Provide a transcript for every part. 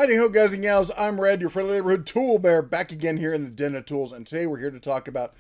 Howdy ho, guys and gals. I'm Red, your friendly neighborhood tool bear, back again here in the Den of Tools. And today we're here to talk about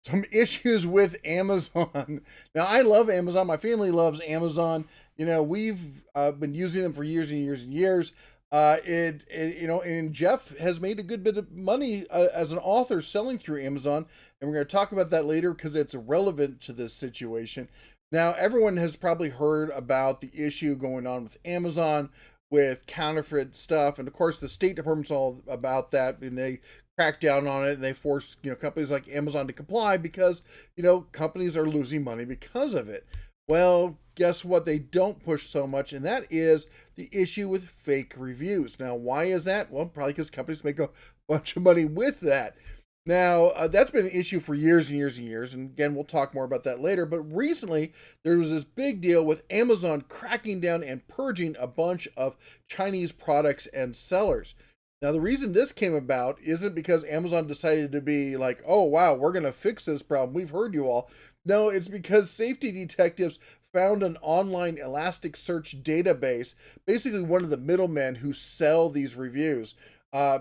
some issues with Amazon. Now, I love Amazon. My family loves Amazon. You know, we've been using them for years and years and years. And Jeff has made a good bit of money as an author selling through Amazon. And we're going to talk about that later because it's relevant to this situation. Now, everyone has probably heard about the issue going on with Amazon with counterfeit stuff, and of course the State Department's all about that, and they crack down on it, and they force companies like Amazon to comply because companies are losing money because of it. Well, guess what they don't push so much, and that is the issue with fake reviews. Now, why is that? Well, probably because companies make a bunch of money with that. Now, that's been an issue for years and years and years, and again, we'll talk more about that later, but recently, there was this big deal with Amazon cracking down and purging a bunch of Chinese products and sellers. Now, the reason this came about isn't because Amazon decided to be like, oh, wow, we're going to fix this problem, we've heard you all. No, it's because safety detectives found an online Elasticsearch database, basically one of the middlemen who sell these reviews.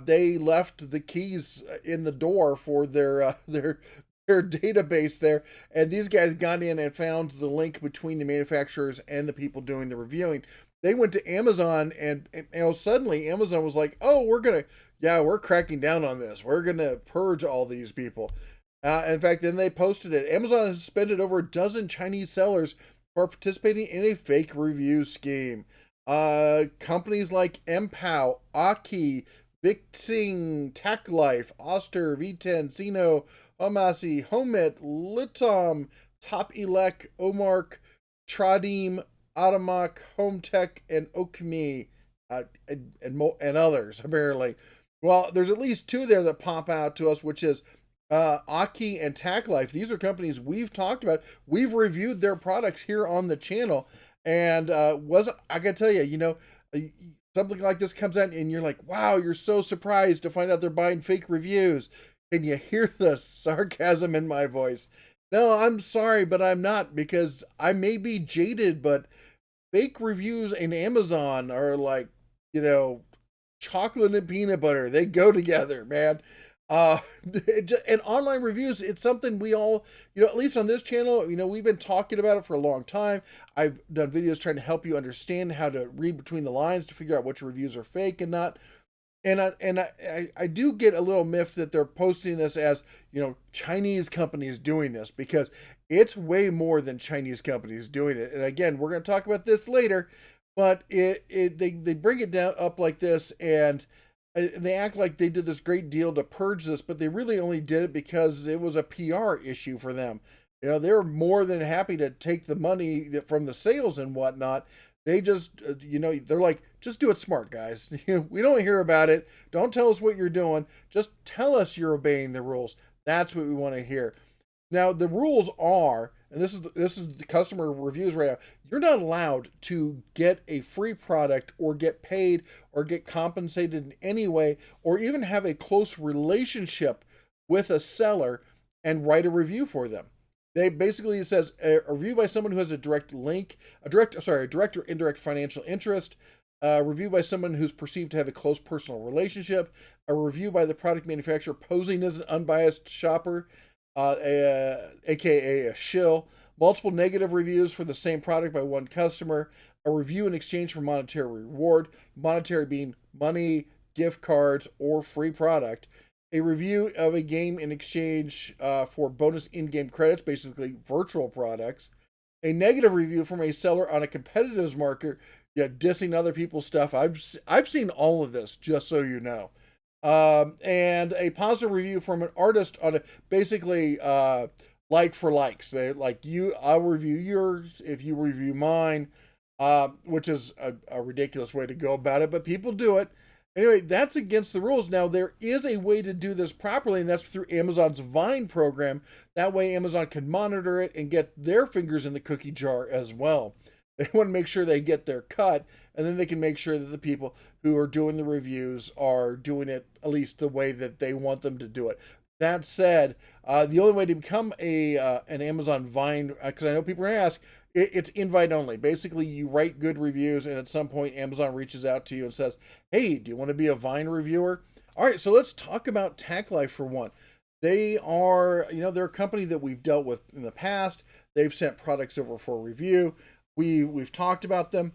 They left the keys in the door for their database there, and these guys got in and found the link between the manufacturers and the people doing the reviewing. They went to Amazon, and suddenly Amazon was like, "Oh, we're cracking down on this. We're gonna purge all these people." In fact, then they posted it. Amazon has suspended over a dozen Chinese sellers for participating in a fake review scheme. Companies like Purges Aukey, Livingston, Tacklife, Oster, V10, Sino, Homasi, Homit, Litom, Top Elec, Omark, Tradim, Atomac, Hometech, and Okme, and others, apparently. Well, there's at least two there that pop out to us, which is Aukey and Tacklife. These are companies we've talked about. We've reviewed their products here on the channel, and I gotta tell you, something like this comes out and you're like, wow, you're so surprised to find out they're buying fake reviews. And you hear the sarcasm in my voice. No, I'm sorry, but I'm not, because I may be jaded, but fake reviews in Amazon are like, chocolate and peanut butter. They go together, man. And online reviews, it's something we all, at least on this channel, we've been talking about it for a long time. I've done videos trying to help you understand how to read between the lines to figure out which reviews are fake and not. And I do get a little miffed that they're posting this as, Chinese companies doing this, because it's way more than Chinese companies doing it. And again, we're going to talk about this later, but they bring it down up like this, and they act like they did this great deal to purge this, but they really only did it because it was a PR issue for them. They were more than happy to take the money from the sales and whatnot. They just, they're like, just do it smart, guys. We don't hear about it. Don't tell us what you're doing. Just tell us you're obeying the rules. That's what we want to hear. Now, the rules are, and this is the customer reviews right now, you're not allowed to get a free product or get paid or get compensated in any way or even have a close relationship with a seller and write a review for them. They basically, it says a review by someone who has a direct or indirect financial interest, a review by someone who's perceived to have a close personal relationship, a review by the product manufacturer posing as an unbiased shopper, aka a shill, multiple negative reviews for the same product by one customer, a review in exchange for monetary reward, monetary being money, gift cards, or free product, a review of a game in exchange for bonus in-game credits, basically virtual products, a negative review from a seller on a competitives market, dissing other people's stuff. I've seen all of this, just so you know. And a positive review from an artist on a basically like for likes. They like you, I'll review yours if you review mine, which is a ridiculous way to go about it, but people do it. Anyway, that's against the rules. Now, there is a way to do this properly, and that's through Amazon's Vine program. That way, Amazon can monitor it and get their fingers in the cookie jar as well. They want to make sure they get their cut, and then they can make sure that the people who are doing the reviews are doing it at least the way that they want them to do it. That said, the only way to become an Amazon Vine, because I know people are going to ask, it's invite only. Basically, you write good reviews, and at some point, Amazon reaches out to you and says, "Hey, do you want to be a Vine reviewer?" All right, so let's talk about Tacklife for one. They are, they're a company that we've dealt with in the past. They've sent products over for review. We've talked about them.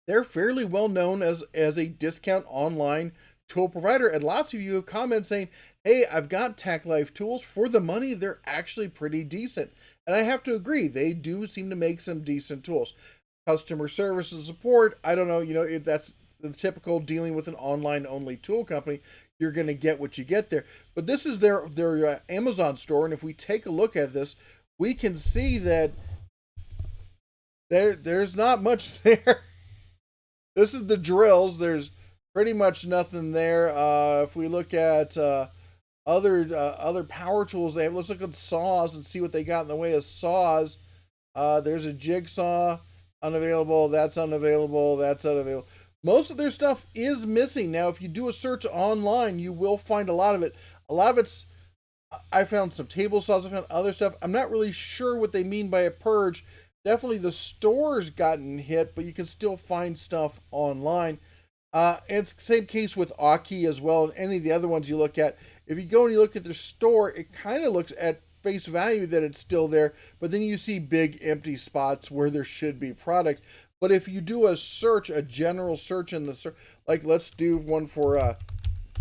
They're fairly well known as a discount online tool provider, and lots of you have commented saying, "Hey, I've got Tacklife tools for the money. They're actually pretty decent." And I have to agree, they do seem to make some decent tools. Customer service and support, I don't know, that's the typical dealing with an online only tool company. You're going to get what you get there. But this is their Amazon store, and if we take a look at this, we can see that there's not much there. This is the drills. There's pretty much nothing there. If we look at other power tools they have, let's look at saws and see what they got in the way of saws. There's a jigsaw, unavailable. That's unavailable. That's unavailable. Most of their stuff is missing. Now, if you do a search online, you will find a lot of it. A lot of it's, I found some table saws, I found other stuff. I'm not really sure what they mean by a purge. Definitely the store's gotten hit, but you can still find stuff online. It's the same case with Aukey as well, and any of the other ones you look at. If you go and you look at their store, it kind of looks at face value that it's still there, but then you see big empty spots where there should be product. But if you do a search, a general search in the search, like let's do one for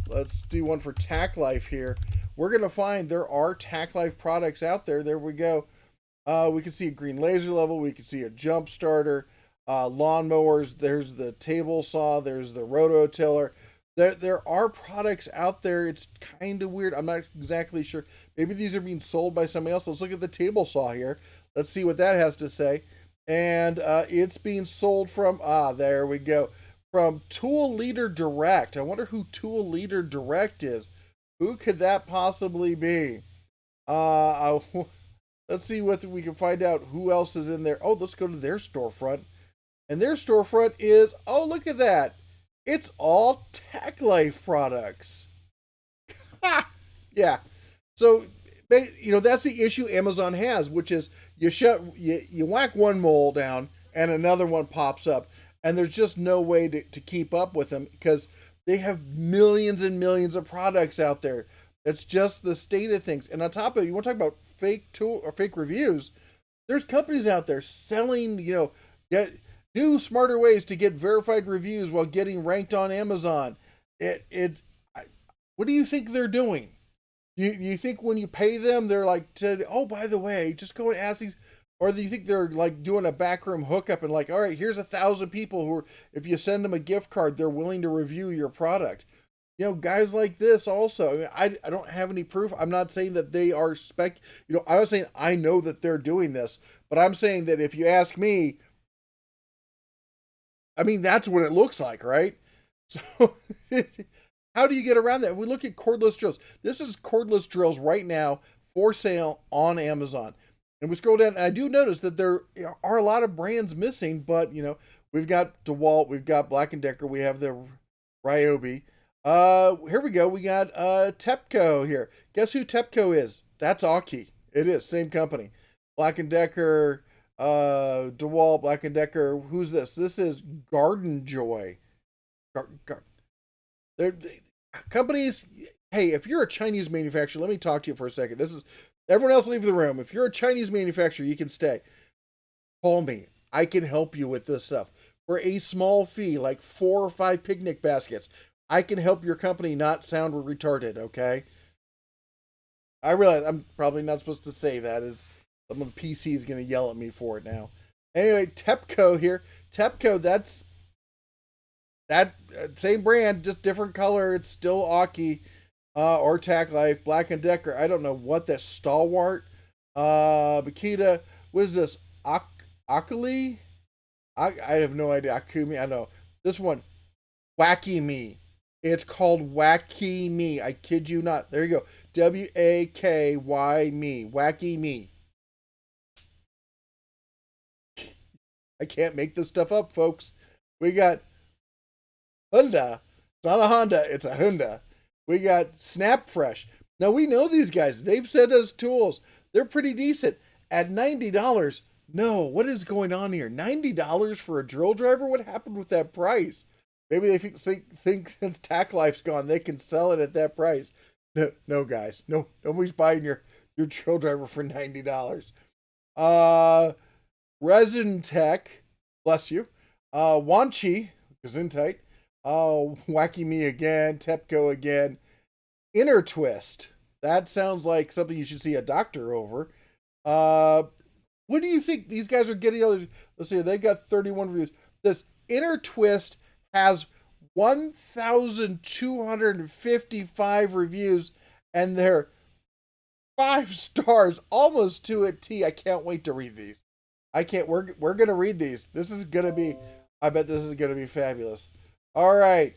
Tacklife here, we're gonna find there are Tacklife products out there. There we go. We can see a green laser level. We can see a jump starter, lawnmowers. There's the table saw. There's the rototiller. There are products out there. It's kind of weird. I'm not exactly sure. Maybe these are being sold by somebody else. Let's look at the table saw here. Let's see what that has to say. And it's being sold from, there we go, from Tool Leader Direct. I wonder who Tool Leader Direct is. Who could that possibly be? Let's see what we can find out who else is in there. Oh, let's go to their storefront. And their storefront is, oh, look at that. It's all Tacklife products. Yeah. So, that's the issue Amazon has, which is you whack one mole down and another one pops up. And there's just no way to keep up with them because they have millions and millions of products out there. That's just the state of things. And on top of it, you want to talk about fake tool or fake reviews, there's companies out there selling, get new smarter ways to get verified reviews while getting ranked on Amazon. What do you think they're doing? You think when you pay them, they're like, oh, by the way, just go and ask these, or do you think they're like doing a backroom hookup and like, all right, here's 1,000 people who are, if you send them a gift card, they're willing to review your product. Guys like this also, I don't have any proof. I'm not saying that they are I'm not saying I know that they're doing this, but I'm saying that if you ask me, I mean, that's what it looks like, right? So how do you get around that? We look at Cordless Drills. This is Cordless Drills right now for sale on Amazon. And we scroll down, and I do notice that there are a lot of brands missing, but, we've got DeWalt, we've got Black & Decker, we have the Ryobi. Here we go. We got TEPCO here. Guess who TEPCO is? That's Aukey. It is, same company. Black & Decker, DeWalt, Black & Decker. Who's this? This is Garden Joy. Companies, hey, if you're a Chinese manufacturer, let me talk to you for a second. This is, everyone else leave the room. If you're a Chinese manufacturer, you can stay. Call me. I can help you with this stuff. For a small fee, like 4 or 5 picnic baskets, I can help your company not sound retarded, okay? I realize I'm probably not supposed to say that, as some of the PC is going to yell at me for it now. Anyway, TEPCO here. TEPCO, that's that same brand, just different color. It's still Aukey or Tacklife, Black & Decker. I don't know what that, Stalwart, Makita. What is this? Akali? I have no idea. Akumi, I know. This one, Wacky Me. It's called Wacky Me. I kid you not. There you go. W-A-K-Y Me. Wacky Me. I can't make this stuff up, folks. We got Honda. It's not a Honda. It's a Honda. We got Snap Fresh. Now, we know these guys. They've sent us tools. They're pretty decent. At $90, No, what is going on here? $90 for a drill driver? What happened with that price? Maybe they think since Tacklife's gone, they can sell it at that price. No, no, guys, no, nobody's buying your drill driver for $90. Uh, Resin Tech, bless you. Wanchi, Gesundheit. Wacky Me again, Tepco again. Inner Twist. That sounds like something you should see a doctor over. What do you think these guys are getting? Let's see, they got 31 reviews. This Inner Twist has 1,255 reviews, and they're 5 stars, almost to a T. I can't wait to read these. I can't. We're gonna read these. This is gonna be. I bet this is gonna be fabulous. All right,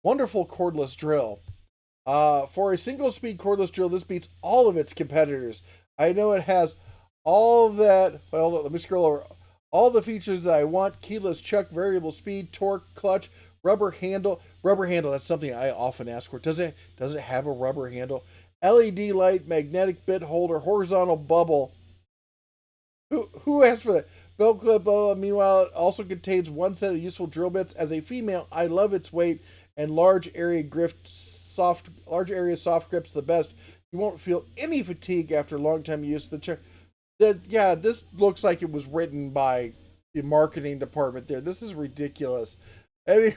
wonderful cordless drill. For a single speed cordless drill, this beats all of its competitors. I know it has all that. Well, let me scroll over. All the features that I want: keyless chuck, variable speed, torque, clutch, rubber handle. Rubber handle. That's something I often ask for. Does it have a rubber handle? LED light, magnetic bit holder, horizontal bubble. Who asked for that? Belt clip. Meanwhile, it also contains one set of useful drill bits. As a female, I love its weight and large area soft grips the best. You won't feel any fatigue after a long time use. This looks like it was written by the marketing department there. This is ridiculous. Anyway,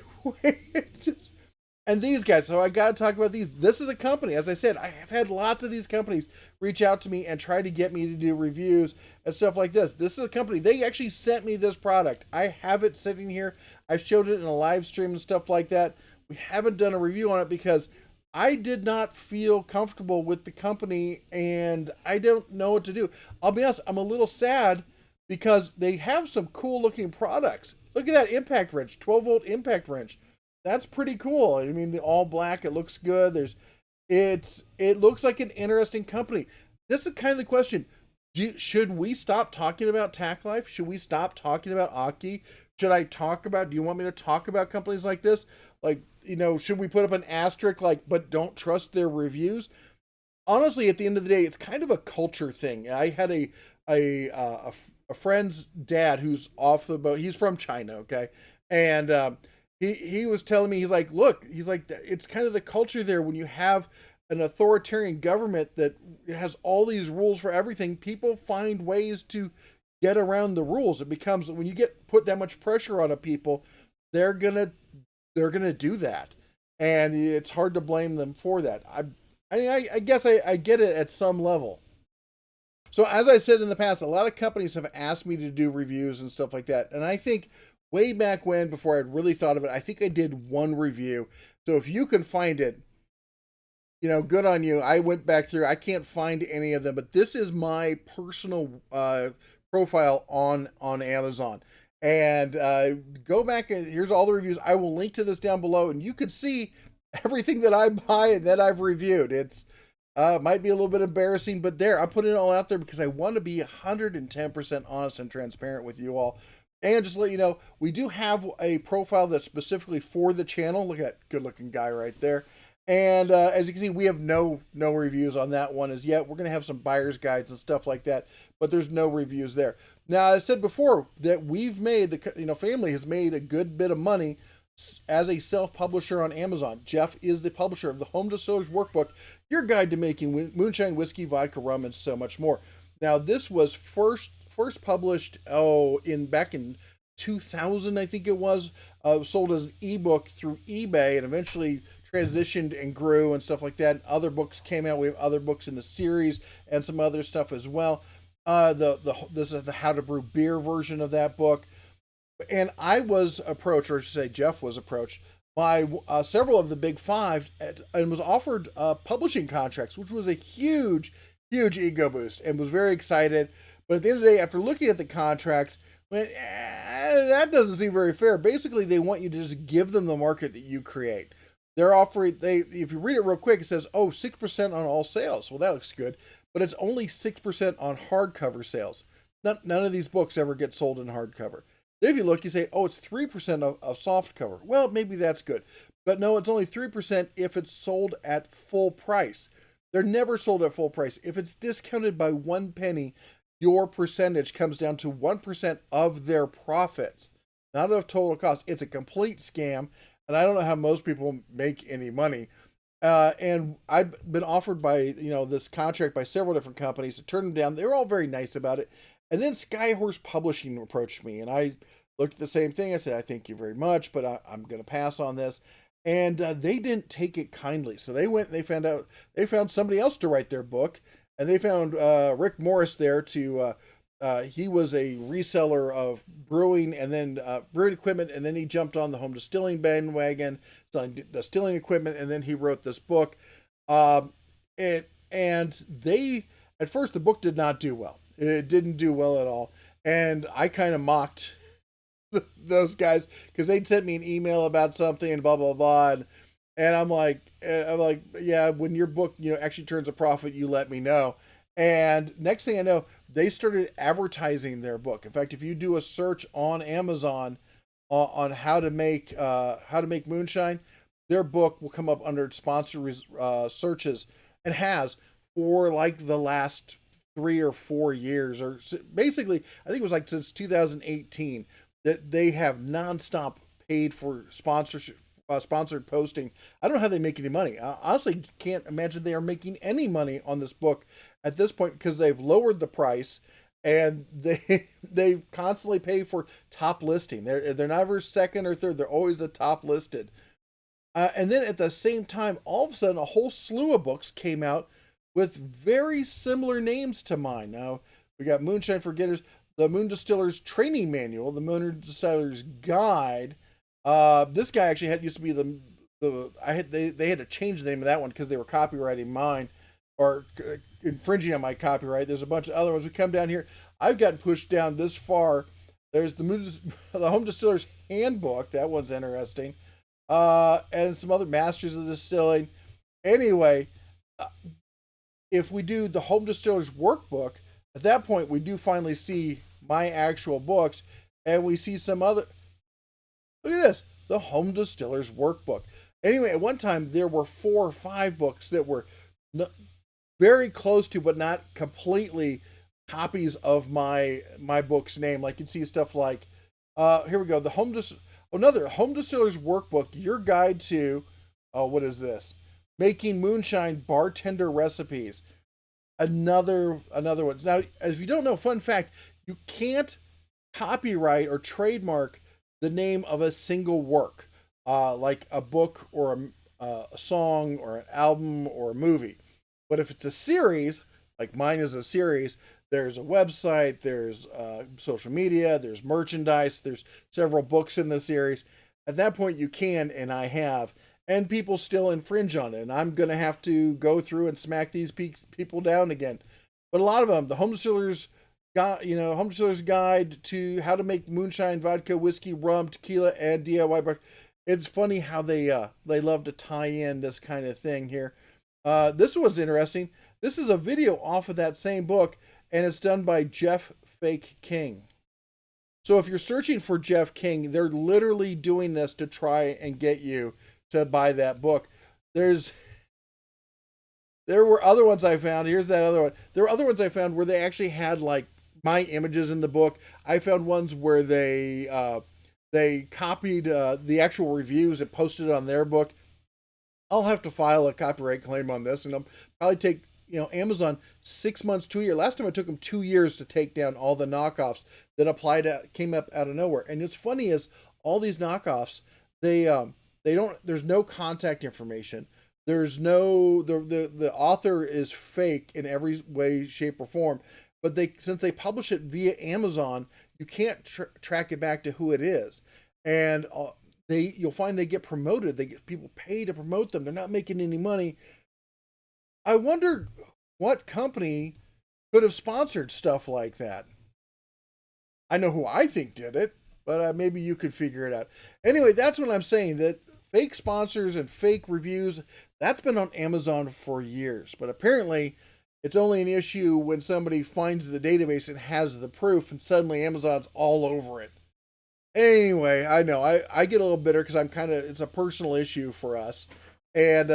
and these guys, so I got to talk about these. This is a company, as I said, I have had lots of these companies reach out to me and try to get me to do reviews and stuff like this. This is a company, they actually sent me this product. I have it sitting here. I've showed it in a live stream and stuff like that. We haven't done a review on it because I did not feel comfortable with the company and I don't know what to do. I'll be honest, I'm a little sad because they have some cool looking products. Look at that impact wrench, 12-volt impact wrench. That's pretty cool. I mean, the all black, it looks good. It looks like an interesting company. This is kind of the question. Should we stop talking about Tacklife? Should we stop talking about Aukey? Do you want me to talk about companies like this? Like, should we put up an asterisk but don't trust their reviews? Honestly, at the end of the day, it's kind of a culture thing. I had a friend's dad who's off the boat. He's from China, okay? And he was telling me, it's kind of the culture there when you have an authoritarian government that has all these rules for everything. People find ways to get around the rules. It becomes, when you put that much pressure on people, they're gonna do that, and it's hard to blame them for that. I guess I get it at some level. So as I said in the past, a lot of companies have asked me to do reviews and stuff like that, and I think way back when, before I'd really thought of it, I think I did one review. So if you can find it, good on you. I went back through. I can't find any of them, but this is my personal profile on Amazon. And go back and here's all the reviews. I will link to this down below, and you could see everything that I buy and that I've reviewed. It's might be a little bit embarrassing, but I'm putting it all out there because I want to be 110% honest and transparent with you all. And just to let you know, we do have a profile that's specifically for the channel. Look at that good-looking guy right there. And as you can see, we have no reviews on that one as yet. We're going to have some buyer's guides and stuff like that, but there's no reviews there. Now, I said before that we've made, family has made a good bit of money as a self-publisher on Amazon. Jeff is the publisher of the Home Distillers Workbook, your guide to making moonshine, whiskey, vodka, rum, and so much more. Now, this was first published back in 2000, I think it was, sold as an ebook through eBay, and eventually transitioned and grew and stuff like that. Other books came out. We have other books in the series and some other stuff as well. This is the How to Brew Beer version of that book. And I was approached, or I should say Jeff was approached, by several of the big five and was offered publishing contracts, which was a huge ego boost, and was very excited. But at the end of the day, after looking at the contracts, that doesn't seem very fair. Basically, they want you to just give them the market that you create. They're offering, if you read it real quick, it says, 6% on all sales. Well, that looks good. But it's only 6% on hardcover sales. None of these books ever get sold in hardcover. Then if you look, you say, it's 3% of softcover. Well, maybe that's good. But no, it's only 3% if it's sold at full price. They're never sold at full price. If it's discounted by 1 penny, your percentage comes down to 1% of their profits, not of total cost. It's a complete scam, and I don't know how most people make any money. And I've been offered by, this contract by several different companies to turn them down. They were all very nice about it. And then Skyhorse Publishing approached me, and I looked at the same thing. I said, I thank you very much, but I'm going to pass on this. And they didn't take it kindly. So they went and they found somebody else to write their book, and they found Rick Morris there he was a reseller of brewing and then brewing equipment, and then he jumped on the home distilling bandwagon, selling distilling equipment, and then he wrote this book. And they, at first, the book did not do well. It didn't do well at all, and I kind of mocked those guys because they'd sent me an email about something and blah blah blah, and I'm like, yeah, when your book actually turns a profit, you let me know. And next thing I know, they started advertising their book. In fact, if you do a search on Amazon on how to make moonshine, their book will come up under sponsored searches, and has for like the last 3 or 4 years, or basically, I think it was like since 2018 that they have nonstop paid for sponsored posting. I don't know how they make any money. I honestly can't imagine they are making any money on this book at this point, because they've lowered the price, and they constantly pay for top listing. They're never second or third. They're always the top listed. And then at the same time, all of a sudden, a whole slew of books came out with very similar names to mine. Now, we got Moonshine for Beginners, the Moon Distillers Training Manual, the Moon Distillers Guide. This guy actually used to be they had to change the name of that one because they were copyrighting mine, or infringing on my copyright. There's a bunch of other ones. We come down here. I've gotten pushed down this far. There's the Home Distillers Handbook. That one's interesting. And some other Masters of Distilling. Anyway, if we do the Home Distillers Workbook, at that point we do finally see my actual books, and we see some other. Look at this, the Home Distillers Workbook. Anyway, at one time there were 4 or 5 books that were very close to, but not completely, copies of my book's name. Like you'd see stuff like, here we go, another Home Distillers Workbook, your guide to, what is this? Making moonshine bartender recipes. Another one. Now, if you don't know, fun fact, you can't copyright or trademark the name of a single work, like a book or a song or an album or a movie. But if it's a series, like mine is a series, there's a website, there's social media, there's merchandise, there's several books in the series. At that point, you can, and I have, and people still infringe on it. And I'm going to have to go through and smack these people down again. But a lot of them, the Home Distillers Home Distillers Guide to How to Make Moonshine, Vodka, Whiskey, Rum, Tequila, and DIY bar. It's funny how they love to tie in this kind of thing here. This one's interesting. This is a video off of that same book, and it's done by Jeff Fake King. So if you're searching for Jeff King, they're literally doing this to try and get you to buy that book. There were other ones I found. Here's that other one. There were other ones I found where they actually had like my images in the book. I found ones where they copied the actual reviews and posted it on their book. I'll have to file a copyright claim on this, and I'll probably take Amazon 6 months to a year. Last time it took them 2 years to take down all the knockoffs that came up out of nowhere. And what's funny is all these knockoffs, they don't. There's no contact information. There's no the author is fake in every way, shape, or form. But since they publish it via Amazon, you can't track it back to who it is, and you'll find they get promoted. They get people paid to promote them. They're not making any money. I wonder what company could have sponsored stuff like that. I know who I think did it, but maybe you could figure it out. Anyway, that's what I'm saying, that fake sponsors and fake reviews, that's been on Amazon for years. But apparently, it's only an issue when somebody finds the database and has the proof, and suddenly Amazon's all over it. Anyway, I know, I get a little bitter because it's a personal issue for us. And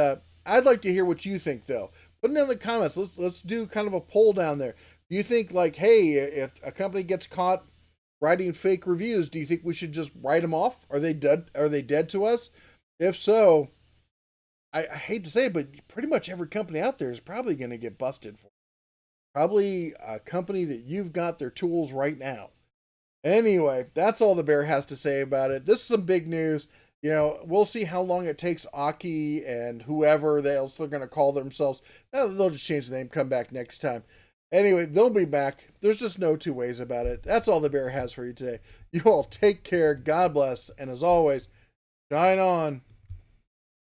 I'd like to hear what you think, though. Put it in the comments. Let's do kind of a poll down there. Do you think, like, hey, if a company gets caught writing fake reviews, do you think we should just write them off? Are they dead? Are they dead to us? If so, I hate to say it, but pretty much every company out there is probably going to get busted for. Probably a company that you've got their tools right now. Anyway, that's all the bear has to say about it. This is some big news. You know, we'll see how long it takes Aukey and whoever else they're going to call themselves. They'll just change the name, come back next time. Anyway, they'll be back. There's just no two ways about it. That's all the bear has for you today. You all take care. God bless. And as always, shine on.